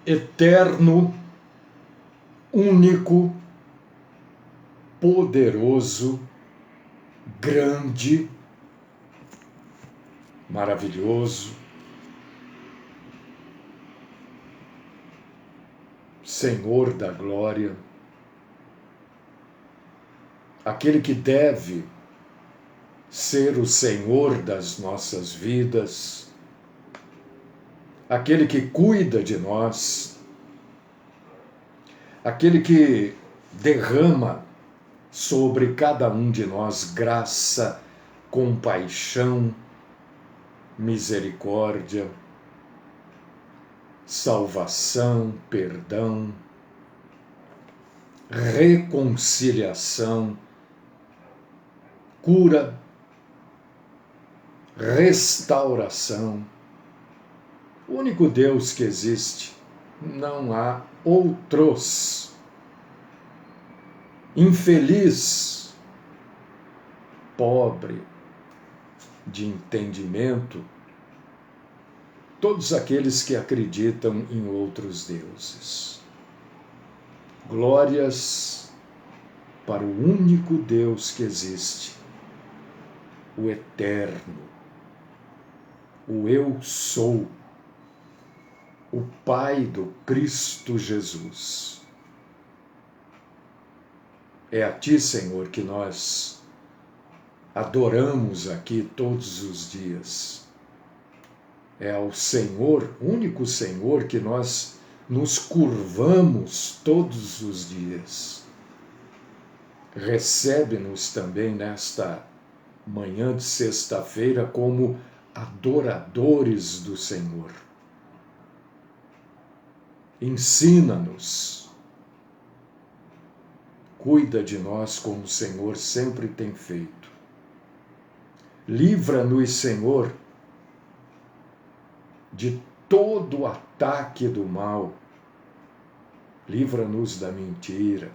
eterno, único, poderoso, grande, maravilhoso, Senhor da glória, aquele que deve ser o Senhor das nossas vidas, aquele que cuida de nós, aquele que derrama sobre cada um de nós graça, compaixão, misericórdia, salvação, perdão, reconciliação, cura, restauração. O único Deus que existe, não há outros. Infeliz, pobre de entendimento, todos aqueles que acreditam em outros deuses. Glórias para o único Deus que existe, o eterno, o Eu Sou, o Pai do Cristo Jesus. É a Ti, Senhor, que nós adoramos aqui todos os dias. É ao Senhor, único Senhor, que nós nos curvamos todos os dias. Recebe-nos também nesta manhã de sexta-feira como adoradores do Senhor. Ensina-nos. Cuida de nós como o Senhor sempre tem feito. Livra-nos, Senhor, de todo ataque do mal. Livra-nos da mentira.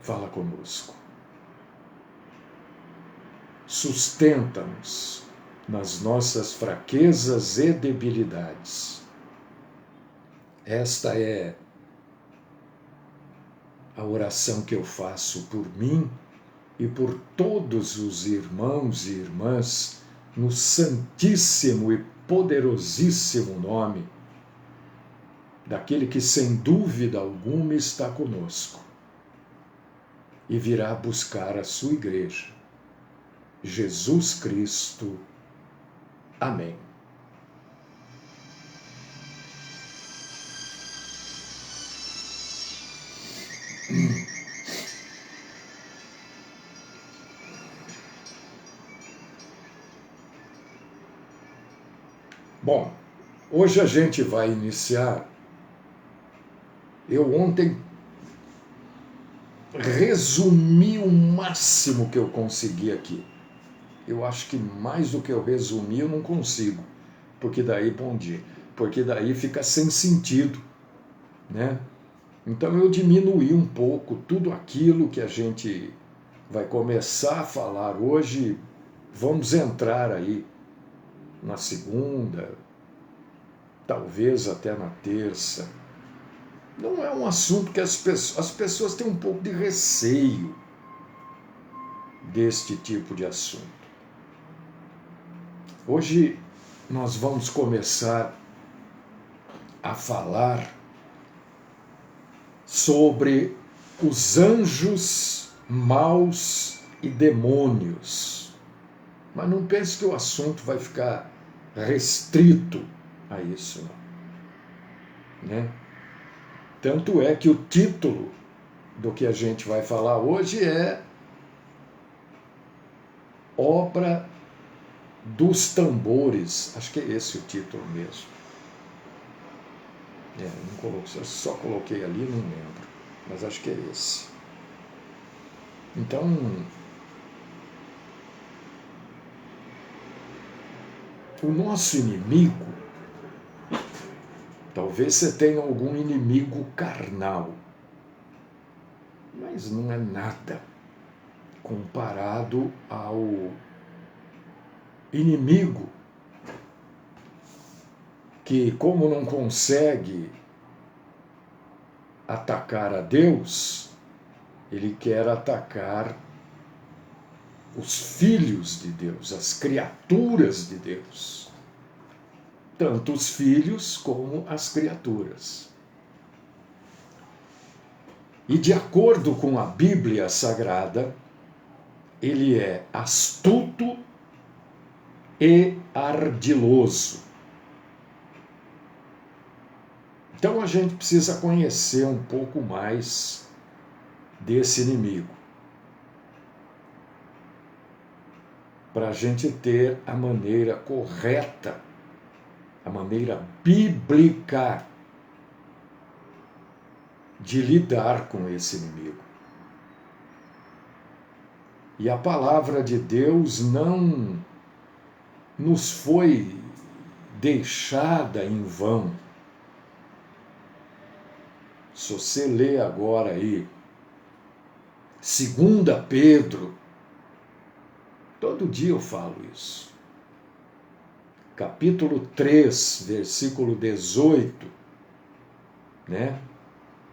Fala conosco. Sustenta-nos nas nossas fraquezas e debilidades. Esta é a oração que eu faço por mim e por todos os irmãos e irmãs no santíssimo e poderosíssimo nome daquele que sem dúvida alguma está conosco e virá buscar a sua igreja, Jesus Cristo. Amém. Bom, hoje a gente vai iniciar. Eu ontem resumi o máximo que eu consegui aqui. Eu acho que mais do que eu resumi eu não consigo, porque daí fica sem sentido, né? Então eu diminuí um pouco tudo aquilo que a gente vai começar a falar hoje. Vamos entrar aí na segunda, talvez até na terça. Não é um assunto que as pessoas têm um pouco de receio deste tipo de assunto. Hoje nós vamos começar a falar sobre os anjos maus e demônios. Mas não pense que o assunto vai ficar restrito a isso, não. Né? Tanto é que o título do que a gente vai falar hoje é Obra dos Tambores. Acho que é esse o título mesmo. Não coloquei, só coloquei ali, não lembro. Mas acho que é esse. Então, o nosso inimigo, talvez você tenha algum inimigo carnal, mas não é nada comparado ao inimigo que, como não consegue atacar a Deus, ele quer atacar os filhos de Deus, as criaturas de Deus. Tanto os filhos como as criaturas. E de acordo com a Bíblia Sagrada, ele é astuto e ardiloso. Então a gente precisa conhecer um pouco mais desse inimigo, para a gente ter a maneira correta, a maneira bíblica de lidar com esse inimigo. E a palavra de Deus não nos foi deixada em vão. Se você lê agora aí, 2 Pedro, todo dia eu falo isso, capítulo 3, versículo 18, né?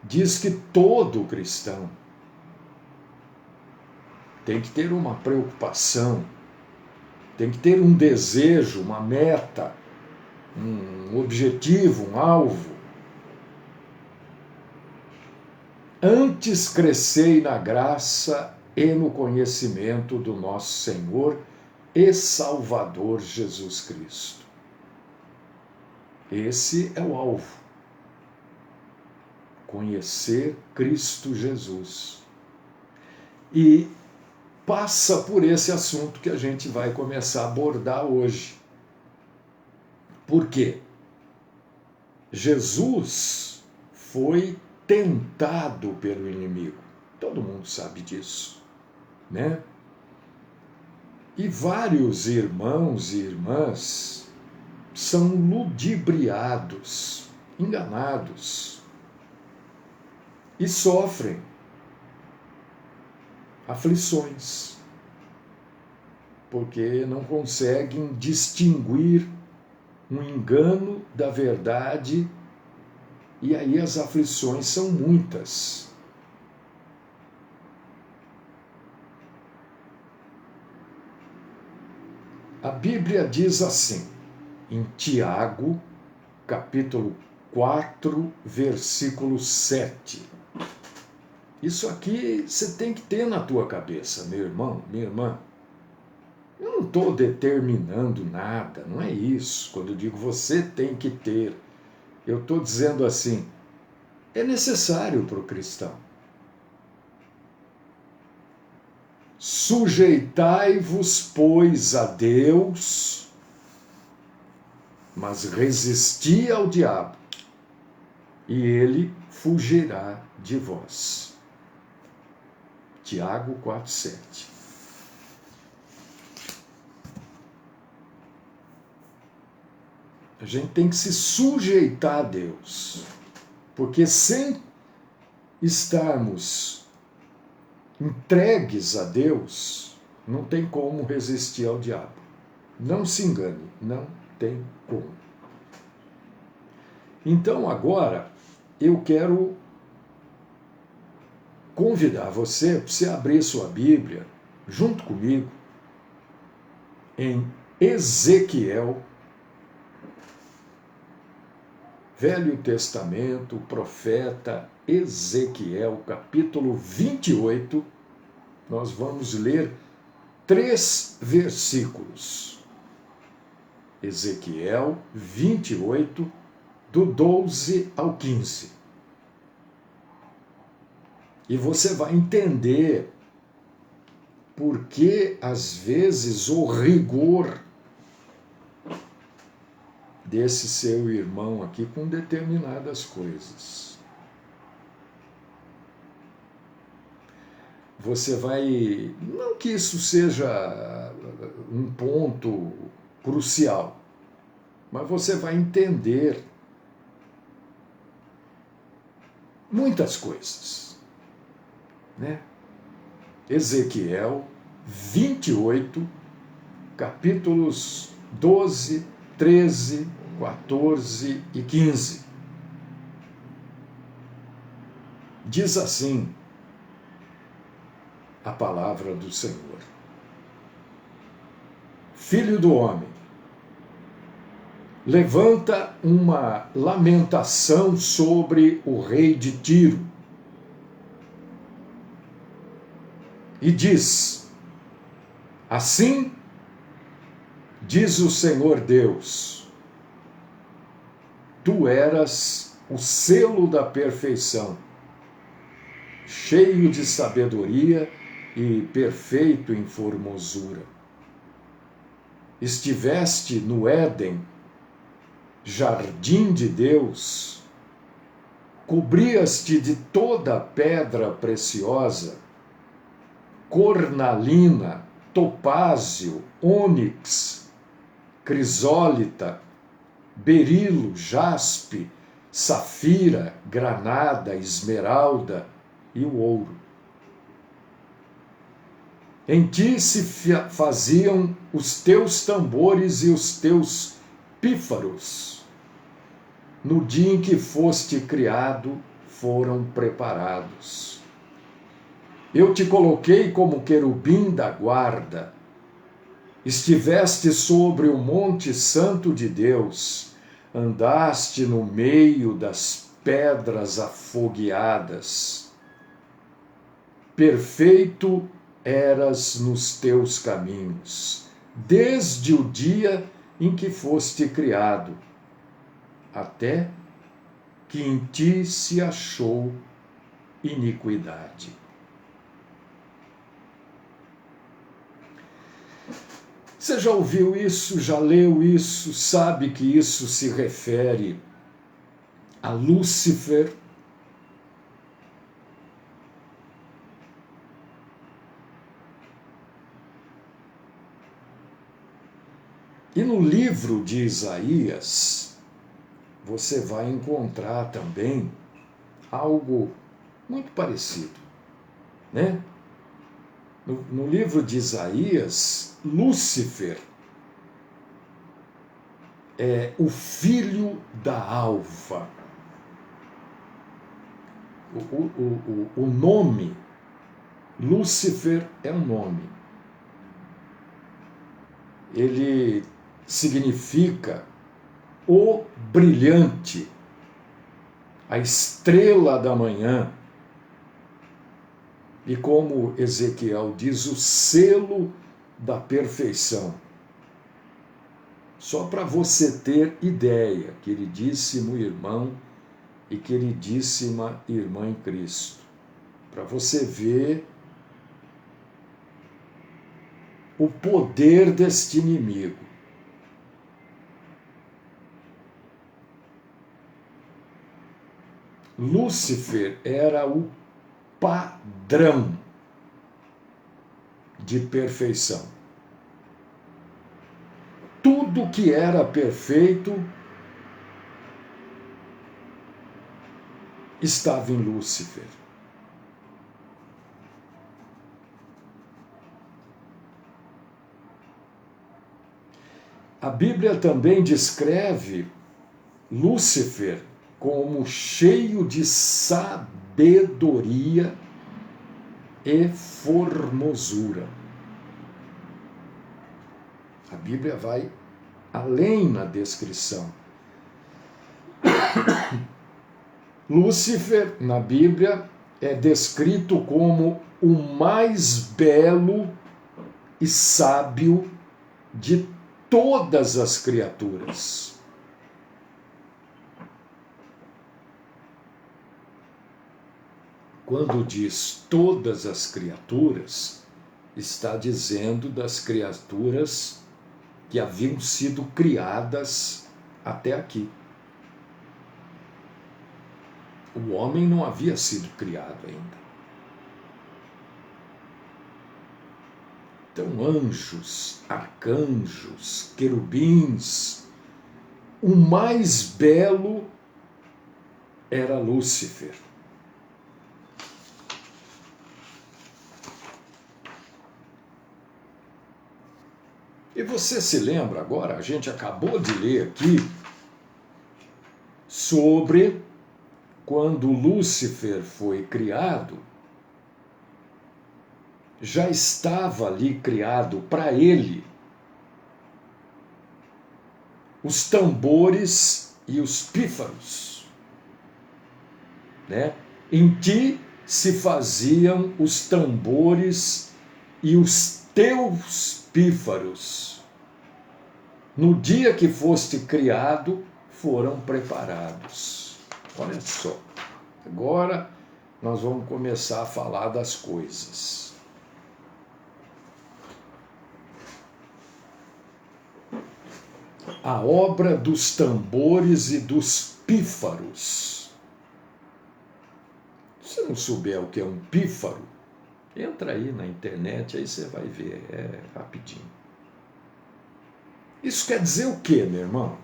Diz que todo cristão tem que ter uma preocupação, tem que ter um desejo, uma meta, um objetivo, um alvo. Antes crescei na graça e no conhecimento do nosso Senhor e Salvador Jesus Cristo. Esse é o alvo. Conhecer Cristo Jesus. E passa por esse assunto que a gente vai começar a abordar hoje. Por quê? Jesus foi tentado pelo inimigo. Todo mundo sabe disso, né? E vários irmãos e irmãs são ludibriados, enganados e sofrem aflições, porque não conseguem distinguir um engano da verdade, e aí as aflições são muitas. A Bíblia diz assim, em Tiago, capítulo 4, versículo 7. Isso aqui você tem que ter na tua cabeça, meu irmão, minha irmã. Eu não estou determinando nada, não é isso. Quando eu digo você tem que ter, eu estou dizendo assim, é necessário para o cristão. Sujeitai-vos, pois, a Deus, mas resisti ao diabo, e ele fugirá de vós. Tiago 4,7. A gente tem que se sujeitar a Deus, porque sem estarmos entregues a Deus, não tem como resistir ao diabo. Não se engane, não tem como. Então agora eu quero convidar você para você abrir sua Bíblia junto comigo em Ezequiel, Velho Testamento, o profeta Ezequiel, capítulo 28, nós vamos ler 3 versículos. Ezequiel 28, do 12 ao 15. E você vai entender por que, às vezes, o rigor desse seu irmão aqui com determinadas coisas. Você vai... Não que isso seja um ponto crucial, mas você vai entender muitas coisas, né? Ezequiel 28, capítulos 12, 13 14 e 15. Diz assim a palavra do Senhor: Filho do homem, levanta uma lamentação sobre o rei de Tiro e diz: assim diz o Senhor Deus, tu eras o selo da perfeição, cheio de sabedoria e perfeito em formosura. Estiveste no Éden, jardim de Deus, cobrias-te de toda pedra preciosa, cornalina, topázio, ônix, crisólita, berilo, jaspe, safira, granada, esmeralda e o ouro. Em ti se faziam os teus tambores e os teus pífaros. No dia em que foste criado, foram preparados. Eu te coloquei como querubim da guarda. Estiveste sobre o monte santo de Deus, andaste no meio das pedras afogueadas. Perfeito eras nos teus caminhos, desde o dia em que foste criado, até que em ti se achou iniquidade. Você já ouviu isso, já leu isso, sabe que isso se refere a Lúcifer, e no livro de Isaías, você vai encontrar também algo muito parecido, né? No livro de Isaías, Lúcifer é o filho da alva. O nome, Lúcifer é um nome. Ele significa o brilhante, a estrela da manhã. E como Ezequiel diz, o selo da perfeição. Só para você ter ideia, queridíssimo irmão e queridíssima irmã em Cristo, para você ver o poder deste inimigo. Lúcifer era o padrão de perfeição. Tudo que era perfeito estava em Lúcifer. A Bíblia também descreve Lúcifer como cheio de sabedoria e formosura. A Bíblia vai além na descrição. Lúcifer, na Bíblia, é descrito como o mais belo e sábio de todas as criaturas. Quando diz todas as criaturas, está dizendo das criaturas que haviam sido criadas até aqui. O homem não havia sido criado ainda. Então, anjos, arcanjos, querubins, o mais belo era Lúcifer. E você se lembra agora, a gente acabou de ler aqui sobre quando Lúcifer foi criado, já estava ali criado para ele os tambores e os pífaros, né? Em ti se faziam os tambores e os teus pífaros. No dia que foste criado, foram preparados. Olha só, agora nós vamos começar a falar das coisas. A obra dos tambores e dos pífaros. Se você não souber o que é um pífaro, entra aí na internet, aí você vai ver, é rapidinho. Isso quer dizer o quê, meu irmão?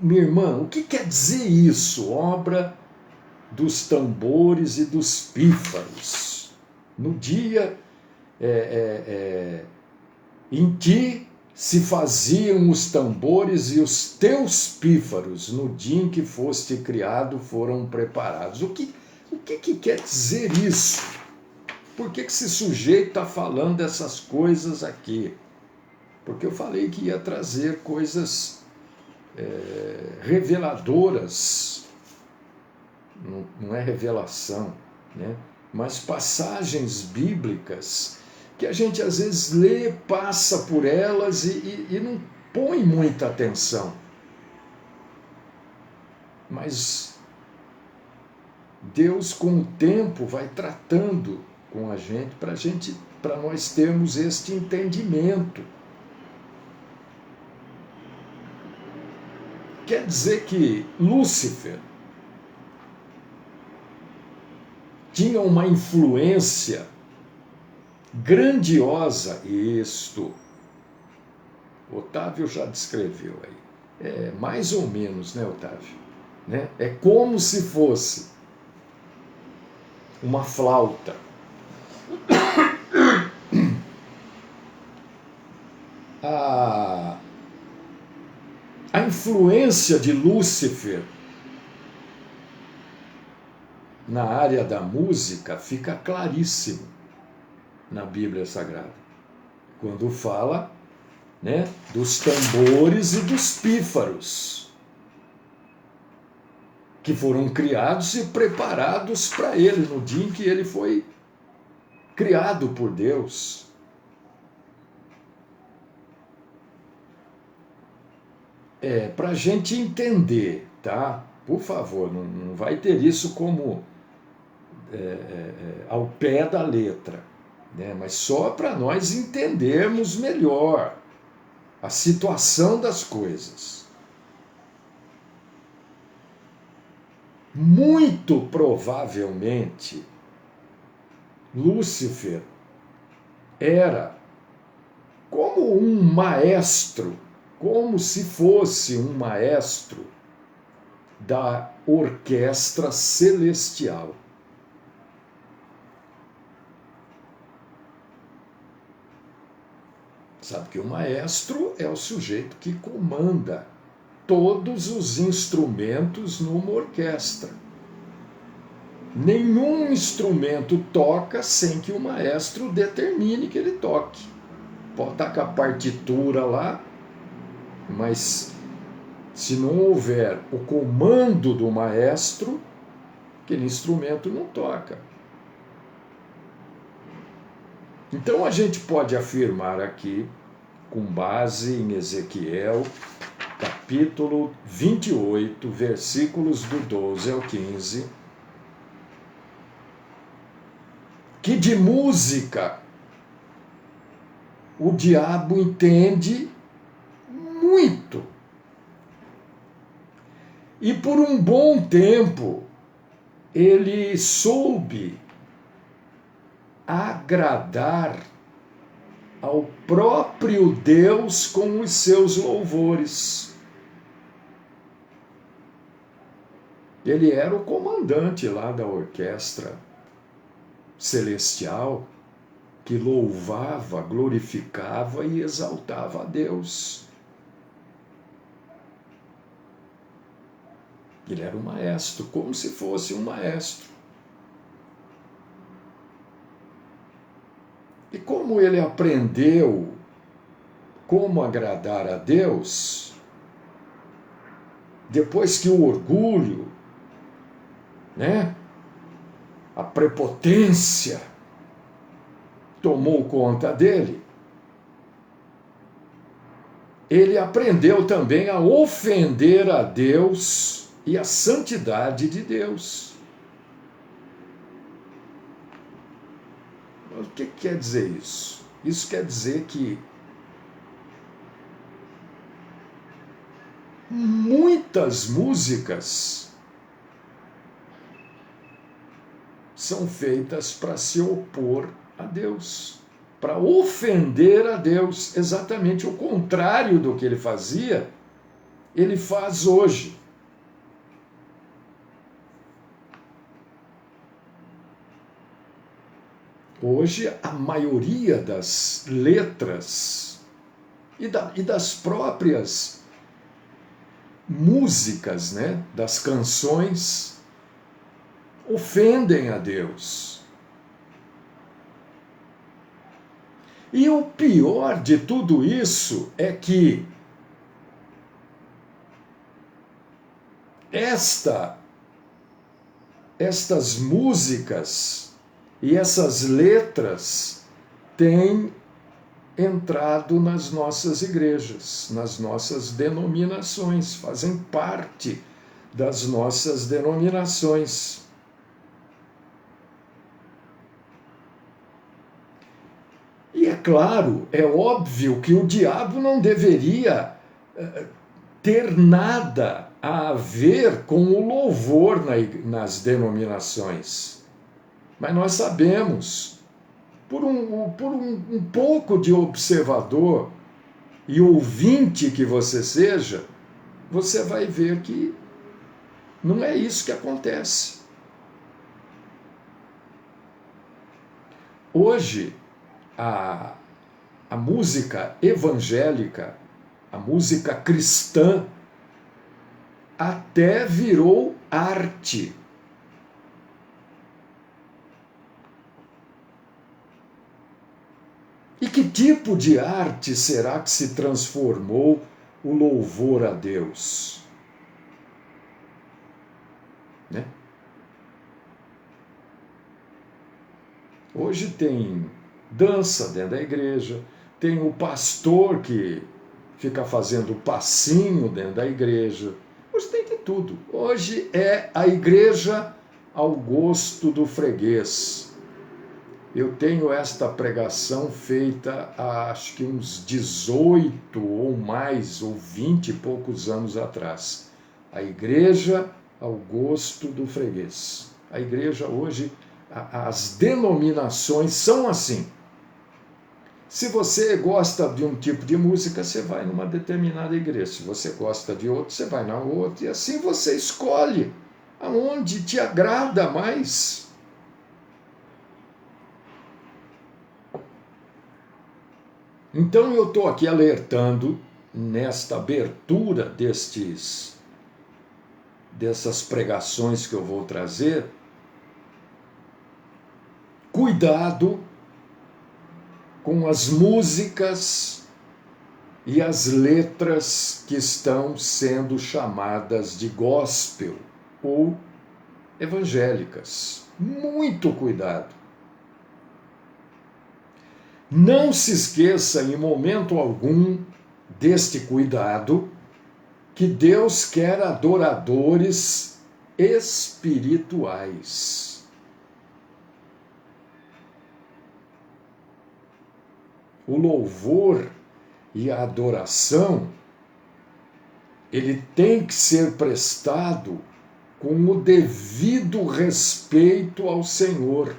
Minha irmã, o que quer dizer isso? Obra dos tambores e dos pífaros. No dia em que se faziam os tambores e os teus pífaros, no dia em que foste criado, foram preparados. O que quer dizer isso? Por que esse sujeito está falando essas coisas aqui? Porque eu falei que ia trazer coisas reveladoras, não é revelação, né? Mas passagens bíblicas que a gente às vezes lê, passa por elas e não põe muita atenção. Mas Deus, com o tempo, vai tratando com a gente, para nós termos este entendimento. Quer dizer que Lúcifer tinha uma influência grandiosa, isto Otávio já descreveu aí. É mais ou menos, né, Otávio? Né? É como se fosse uma flauta. A influência de Lúcifer na área da música fica claríssimo na Bíblia Sagrada, quando fala, né, dos tambores e dos pífaros, que foram criados e preparados para ele no dia em que ele foi criado por Deus. Para a gente entender, tá? Por favor, não vai ter isso como ao pé da letra, né? Mas só para nós entendermos melhor a situação das coisas. Muito provavelmente, Lúcifer era como um maestro, como se fosse um maestro da orquestra celestial. Sabe que o maestro é o sujeito que comanda todos os instrumentos numa orquestra. Nenhum instrumento toca sem que o maestro determine que ele toque. Pode estar com a partitura lá, mas se não houver o comando do maestro, aquele instrumento não toca. Então a gente pode afirmar aqui, com base em Ezequiel, capítulo 28, versículos do 12 ao 15, que de música o diabo entende muito. E por um bom tempo ele soube agradar ao próprio Deus com os seus louvores. Ele era o comandante lá da orquestra celestial que louvava, glorificava e exaltava a Deus. Ele era um maestro, como se fosse um maestro. E como ele aprendeu como agradar a Deus, depois que o orgulho, né, a prepotência tomou conta dele, ele aprendeu também a ofender a Deus e a santidade de Deus. O que quer dizer isso? Isso quer dizer que muitas músicas são feitas para se opor a Deus, para ofender a Deus, exatamente o contrário do que ele fazia, ele faz hoje. Hoje, a maioria das letras e das próprias músicas, né, das canções, ofendem a Deus. E o pior de tudo isso é que estas músicas e essas letras têm entrado nas nossas igrejas, nas nossas denominações, fazem parte das nossas denominações. E é claro, é óbvio que o diabo não deveria ter nada a ver com o louvor nas denominações. Mas nós sabemos, por um pouco de observador e ouvinte que você seja, você vai ver que não é isso que acontece. Hoje, a música evangélica, a música cristã, até virou arte. E que tipo de arte será que se transformou o louvor a Deus? Né? Hoje tem dança dentro da igreja, tem o pastor que fica fazendo passinho dentro da igreja. Hoje tem de tudo. Hoje é a igreja ao gosto do freguês. Eu tenho esta pregação feita há acho que uns 18 ou mais, ou 20 e poucos anos atrás. A igreja ao gosto do freguês. A igreja hoje, as denominações são assim. Se você gosta de um tipo de música, você vai numa determinada igreja. Se você gosta de outro, você vai na outra. E assim você escolhe aonde te agrada mais. Então eu estou aqui alertando, nesta abertura dessas pregações que eu vou trazer, cuidado com as músicas e as letras que estão sendo chamadas de gospel ou evangélicas. Muito cuidado. Não se esqueça em momento algum deste cuidado, que Deus quer adoradores espirituais. O louvor e a adoração, ele tem que ser prestado com o devido respeito ao Senhor.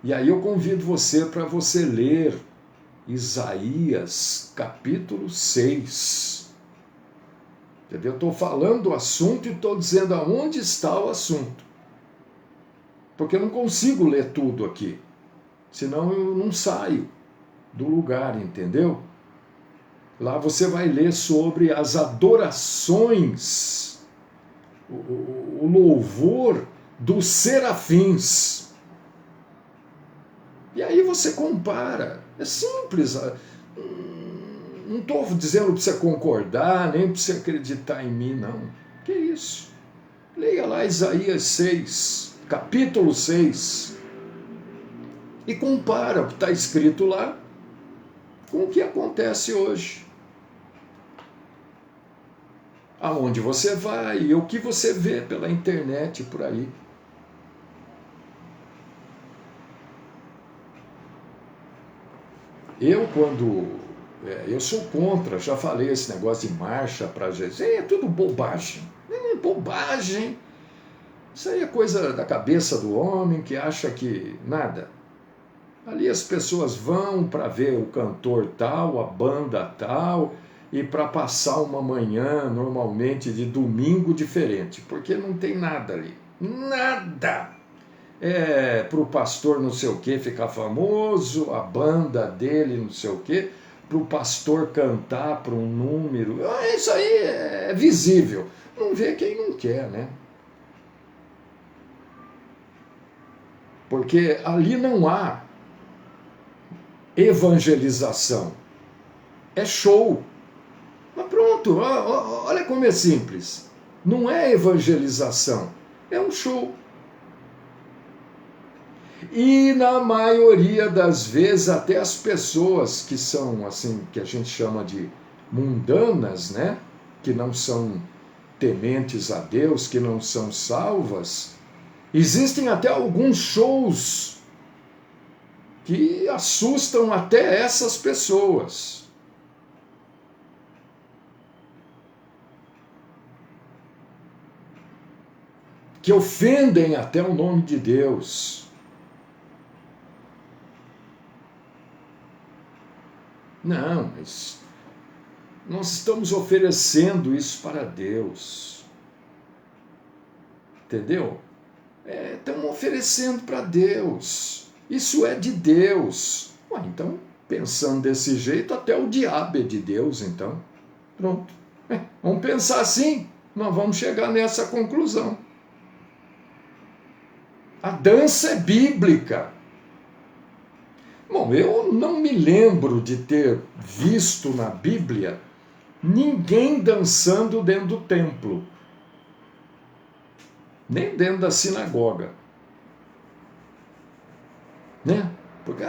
E aí eu convido você para você ler Isaías capítulo 6. Entendeu? Eu estou falando do assunto e estou dizendo aonde está o assunto. Porque eu não consigo ler tudo aqui. Senão eu não saio do lugar, entendeu? Lá você vai ler sobre as adorações, o louvor dos serafins. E aí você compara. É simples. Não estou dizendo para você concordar, nem para você acreditar em mim, não. Que isso? Leia lá Isaías 6, capítulo 6, e compara o que está escrito lá com o que acontece hoje. Aonde você vai e o que você vê pela internet por aí. Eu sou contra, já falei esse negócio de marcha para Jesus, é tudo bobagem, bobagem. Isso aí é coisa da cabeça do homem que acha que nada. Ali as pessoas vão para ver o cantor tal, a banda tal, e para passar uma manhã, normalmente de domingo, diferente, porque não tem nada ali. Nada! É para o pastor não sei o que ficar famoso, a banda dele não sei o que, para o pastor cantar para um número. Isso aí é visível. Não vê quem não quer, né? Porque ali não há evangelização. É show. Mas pronto, olha como é simples. Não é evangelização, é um show. E na maioria das vezes até as pessoas que são assim, que a gente chama de mundanas, né? Que não são tementes a Deus, que não são salvas, existem até alguns shows que assustam até essas pessoas. Que ofendem até o nome de Deus. Não, mas nós estamos oferecendo isso para Deus. Entendeu? Estamos oferecendo para Deus. Isso é de Deus. Então, pensando desse jeito, até o diabo é de Deus, então. Pronto. Vamos pensar assim, nós vamos chegar nessa conclusão. A dança é bíblica. Bom, eu não me lembro de ter visto na Bíblia ninguém dançando dentro do templo, nem dentro da sinagoga, né? Porque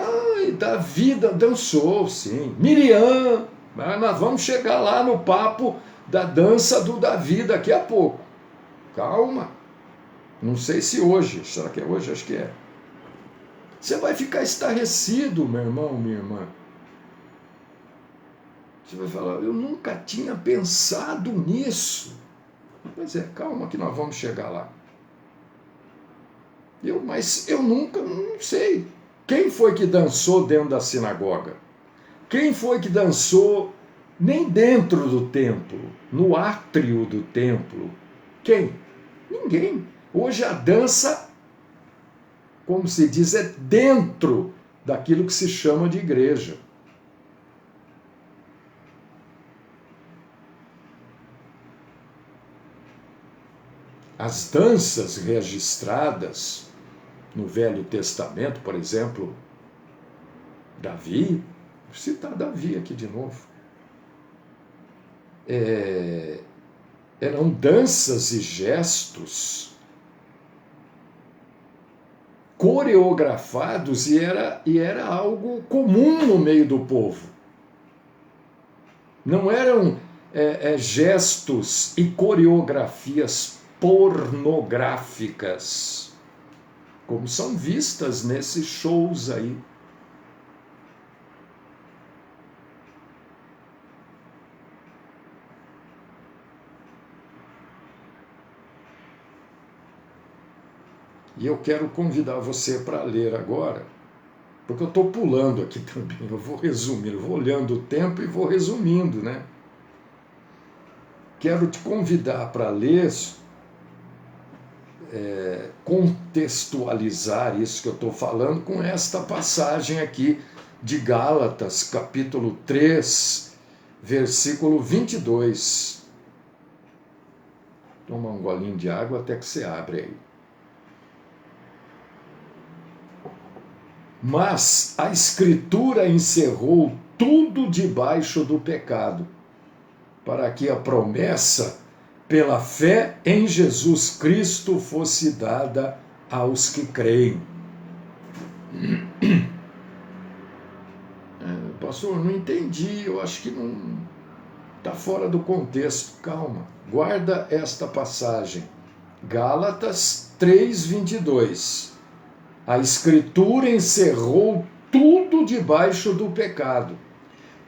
Davi dançou, sim. Miriam, mas nós vamos chegar lá no papo da dança do Davi daqui a pouco. Calma. Não sei se hoje, será que é hoje? Acho que é. Você vai ficar estarrecido, meu irmão, minha irmã. Você vai falar, eu nunca tinha pensado nisso. Pois é, calma que nós vamos chegar lá. Mas eu nunca, não sei. Quem foi que dançou dentro da sinagoga? Quem foi que dançou nem dentro do templo, no átrio do templo? Quem? Ninguém. Hoje a dança, como se diz, é dentro daquilo que se chama de igreja. As danças registradas no Velho Testamento, por exemplo, Davi, vou citar Davi aqui de novo, eram danças e gestos coreografados e era algo comum no meio do povo. Não eram gestos e coreografias pornográficas, como são vistas nesses shows aí. E eu quero convidar você para ler agora, porque eu estou pulando aqui também, eu vou resumir, eu vou olhando o tempo e vou resumindo, né? Quero te convidar para ler, contextualizar isso que eu estou falando com esta passagem aqui de Gálatas, capítulo 3, versículo 22. Toma um golinho de água até que você abre aí. Mas a Escritura encerrou tudo debaixo do pecado, para que a promessa pela fé em Jesus Cristo fosse dada aos que creem. Pastor, não entendi, eu acho que não está fora do contexto. Calma, guarda esta passagem. Gálatas 3:22. A Escritura encerrou tudo debaixo do pecado,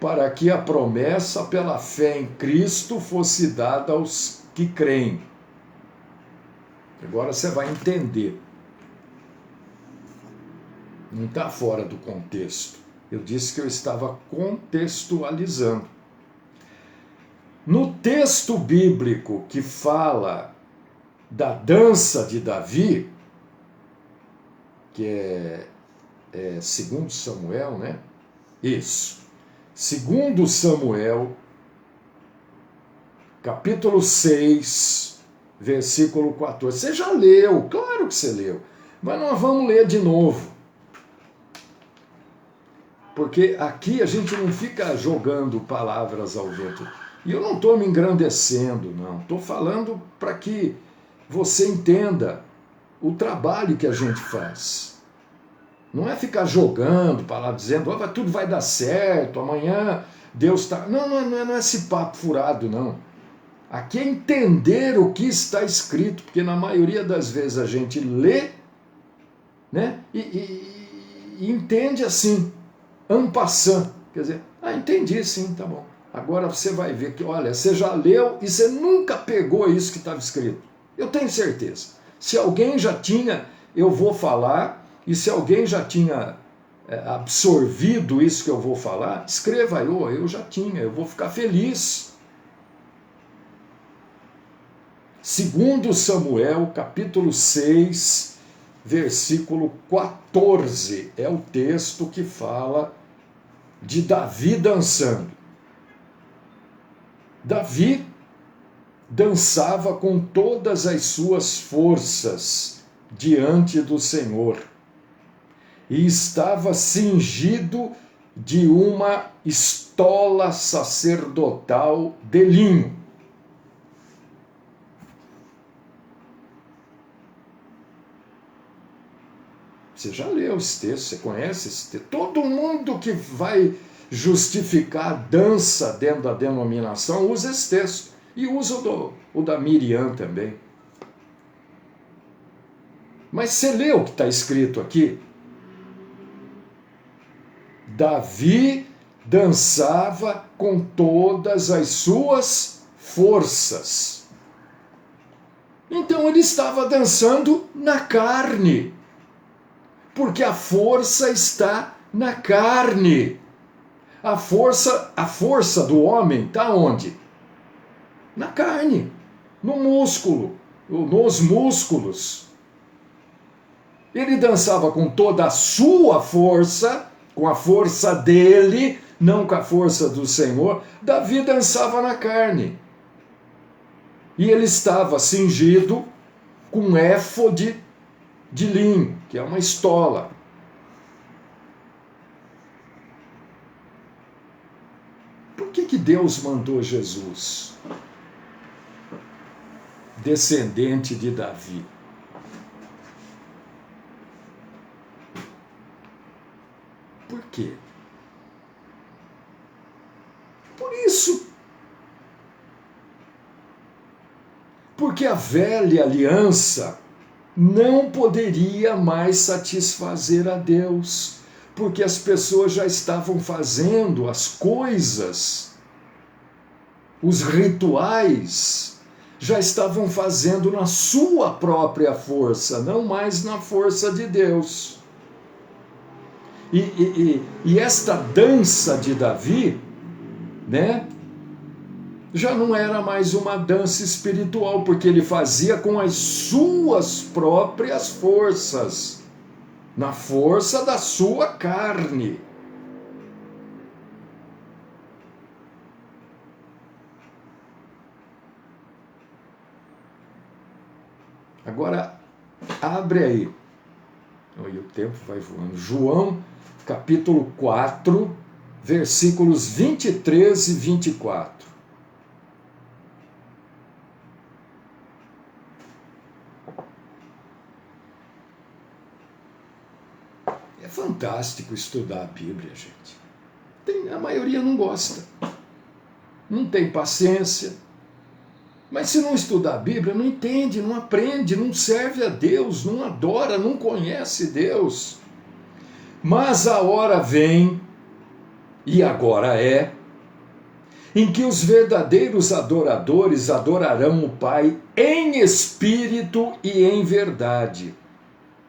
para que a promessa pela fé em Cristo fosse dada aos que creem. Agora você vai entender. Não está fora do contexto. Eu disse que eu estava contextualizando. No texto bíblico que fala da dança de Davi, que é 2 Samuel, né? Isso. 2 Samuel, capítulo 6, versículo 14. Você já leu, claro que você leu, mas nós vamos ler de novo. Porque aqui a gente não fica jogando palavras ao vento. E eu não estou me engrandecendo, não. Estou falando para que você entenda o trabalho que a gente faz. Não é ficar jogando palavras, dizendo, tudo vai dar certo, amanhã Deus está... Não é esse papo furado, não. Aqui é entender o que está escrito, porque na maioria das vezes a gente lê, né, e entende assim, en passant. Quer dizer, entendi sim, tá bom. Agora você vai ver que, olha, você já leu e você nunca pegou isso que estava escrito. Eu tenho certeza. Se alguém já tinha, eu vou falar, e se alguém já tinha absorvido isso que eu vou falar, escreva aí, eu já tinha, eu vou ficar feliz. 2 Samuel, capítulo 6, versículo 14, é o texto que fala de Davi dançando. Davi dançava com todas as suas forças diante do Senhor e estava cingido de uma estola sacerdotal de linho. Você já leu esse texto, você conhece esse texto. Todo mundo que vai justificar a dança dentro da denominação usa esse texto. E usa o da Miriam também. Mas você leu o que está escrito aqui? Davi dançava com todas as suas forças. Então ele estava dançando na carne. Porque a força está na carne. A força do homem está onde? Na carne, no músculo, nos músculos. Ele dançava com toda a sua força, com a força dele, não com a força do Senhor. Davi dançava na carne. E ele estava cingido com um éfode de linho, que é uma estola. Por que Deus mandou Jesus, descendente de Davi? Por quê? Por isso. Porque a velha aliança não poderia mais satisfazer a Deus, porque as pessoas já estavam fazendo as coisas, os rituais, já estavam fazendo na sua própria força, não mais na força de Deus. E esta dança de Davi, né, já não era mais uma dança espiritual, porque ele fazia com as suas próprias forças, na força da sua carne. Agora, abre aí. E o tempo vai voando. João, capítulo 4, versículos 23 e 24. É fantástico estudar a Bíblia, gente. A maioria não gosta. Não tem paciência. Mas se não estudar a Bíblia, não entende, não aprende, não serve a Deus, não adora, não conhece Deus. Mas a hora vem, e agora é, em que os verdadeiros adoradores adorarão o Pai em espírito e em verdade,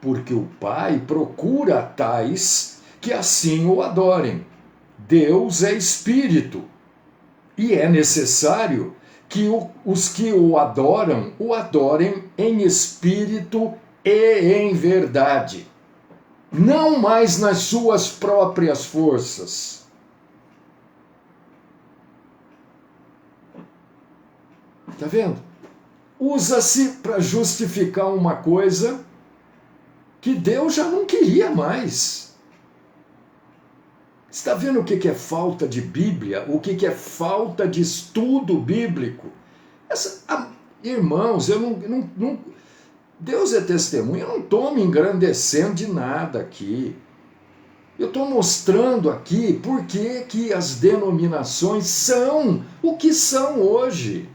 porque o Pai procura tais que assim o adorem. Deus é espírito, e é necessário que os que o adorem em espírito e em verdade, não mais nas suas próprias forças. Está vendo? Usa-se para justificar uma coisa que Deus já não queria mais. Está vendo o que é falta de Bíblia? O que é falta de estudo bíblico? Irmãos, Deus é testemunha, eu não estou me engrandecendo de nada aqui. Eu estou mostrando aqui por que as denominações são o que são hoje.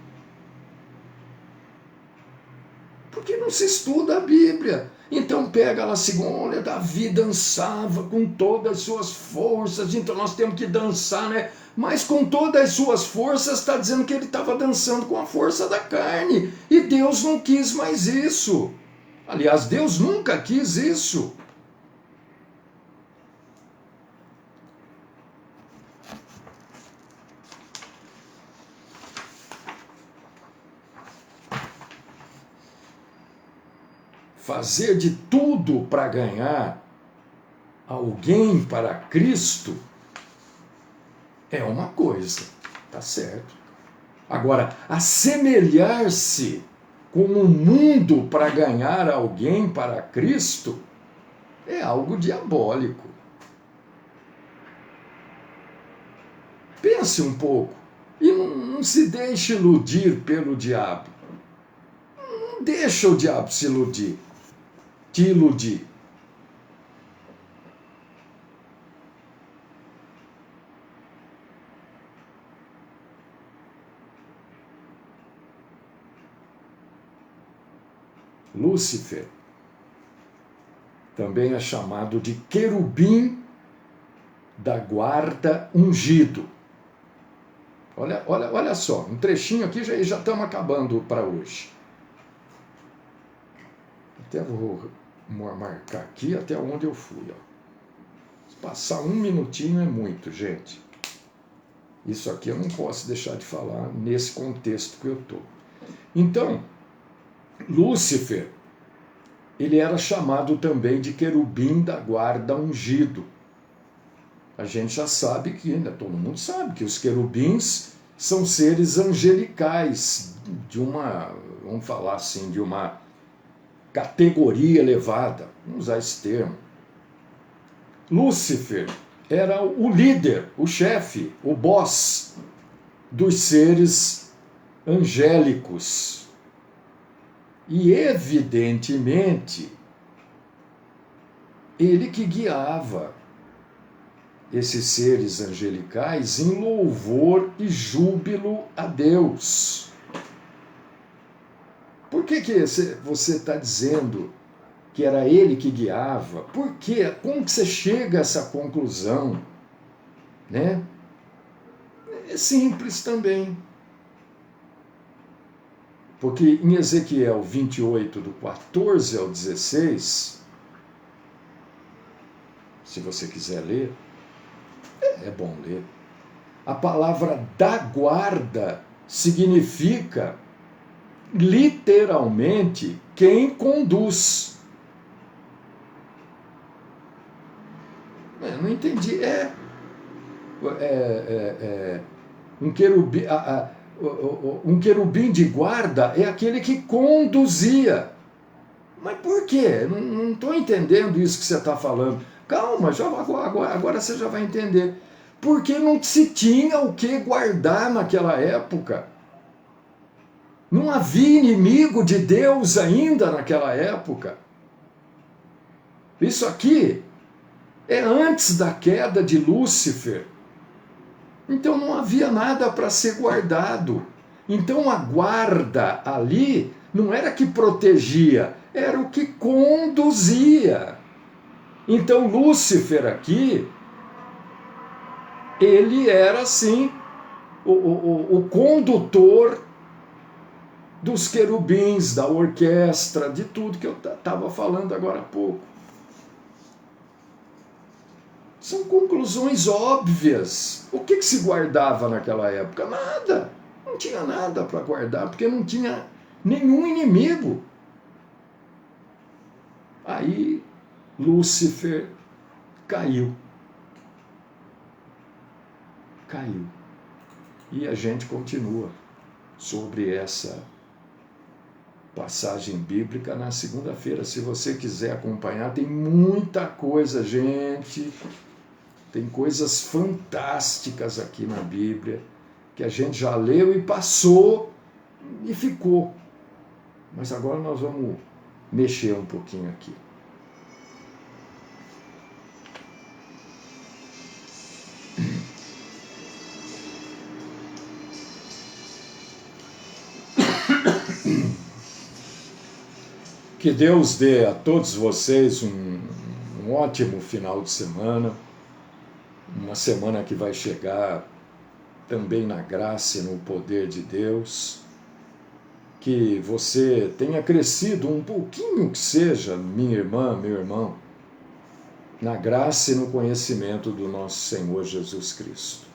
Porque não se estuda a Bíblia. Então pega lá assim, olha, Davi dançava com todas as suas forças, então nós temos que dançar, né? Mas com todas as suas forças está dizendo que ele estava dançando com a força da carne. E Deus não quis mais isso. Aliás, Deus nunca quis isso. Fazer de tudo para ganhar alguém para Cristo é uma coisa, tá certo. Agora, assemelhar-se com o mundo para ganhar alguém para Cristo é algo diabólico. Pense um pouco e não se deixe iludir pelo diabo. Não deixa o diabo te iludir. Lúcifer também é chamado de querubim da guarda ungido. Olha só, um trechinho aqui, já estamos acabando para hoje. Até vou marcar aqui até onde eu fui. Ó. Se passar um minutinho é muito, gente. Isso aqui eu não posso deixar de falar nesse contexto que eu estou. Então, Lúcifer, ele era chamado também de querubim da guarda ungido. A gente já sabe que, né, todo mundo sabe que os querubins são seres angelicais, vamos falar assim, de uma categoria elevada, vamos usar esse termo. Lúcifer era o líder, o chefe, o boss dos seres angélicos. E, evidentemente, ele que guiava esses seres angelicais em louvor e júbilo a Deus. Por que você está dizendo que era ele que guiava? Por quê? Como que você chega a essa conclusão? Né? É simples também. Porque em Ezequiel 28, do 14 ao 16, se você quiser ler, é bom ler. A palavra da guarda significa literalmente quem conduz. Eu não entendi. Um querubim. Um querubim de guarda é aquele que conduzia. Mas por quê? Não estou entendendo isso que você está falando. Calma, agora você já vai entender. Porque não se tinha o que guardar naquela época. Não havia inimigo de Deus ainda naquela época. Isso aqui é antes da queda de Lúcifer. Então não havia nada para ser guardado. Então a guarda ali não era que protegia, era o que conduzia. Então Lúcifer aqui, ele era assim, o condutor dos querubins, da orquestra, de tudo que eu estava falando agora há pouco. São conclusões óbvias. O que se guardava naquela época? Nada. Não tinha nada para guardar, porque não tinha nenhum inimigo. Aí Lúcifer caiu. Caiu. E a gente continua sobre essa passagem bíblica na segunda-feira. Se você quiser acompanhar, tem muita coisa, gente. Tem coisas fantásticas aqui na Bíblia, que a gente já leu e passou e ficou. Mas agora nós vamos mexer um pouquinho aqui. Que Deus dê a todos vocês um ótimo final de semana, uma semana que vai chegar também na graça e no poder de Deus, que você tenha crescido um pouquinho que seja, minha irmã, meu irmão, na graça e no conhecimento do nosso Senhor Jesus Cristo,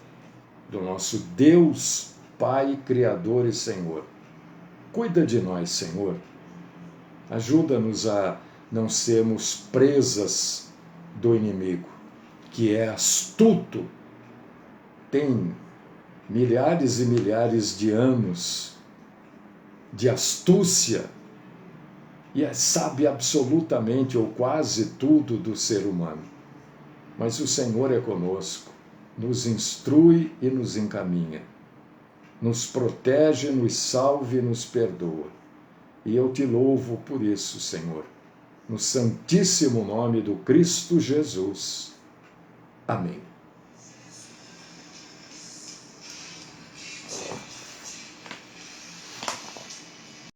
do nosso Deus, Pai, Criador e Senhor. Cuida de nós, Senhor. Ajuda-nos a não sermos presas do inimigo, que é astuto, tem milhares e milhares de anos de astúcia e sabe absolutamente ou quase tudo do ser humano. Mas o Senhor é conosco, nos instrui e nos encaminha, nos protege, nos salva e nos perdoa. E eu te louvo por isso, Senhor, no santíssimo nome do Cristo Jesus. Amém.